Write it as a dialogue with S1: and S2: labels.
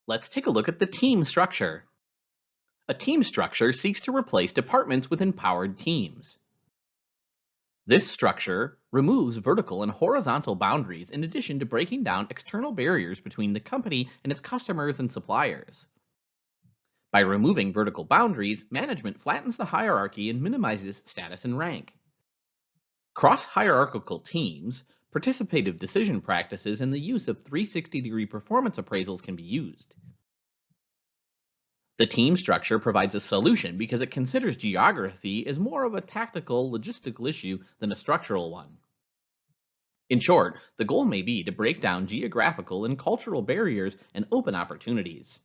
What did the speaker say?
S1: Let's take a look at the team structure. A team structure seeks to replace departments with empowered teams. This structure removes vertical and horizontal boundaries in addition to breaking down external barriers between the company and its customers and suppliers. By removing vertical boundaries, management flattens the hierarchy and minimizes status and rank. Cross-hierarchical teams, participative decision practices, and the use of 360-degree performance appraisals can be used. The team structure provides a solution because it considers geography as more of a tactical, logistical issue than a structural one. In short, the goal may be to break down geographical and cultural barriers and open opportunities.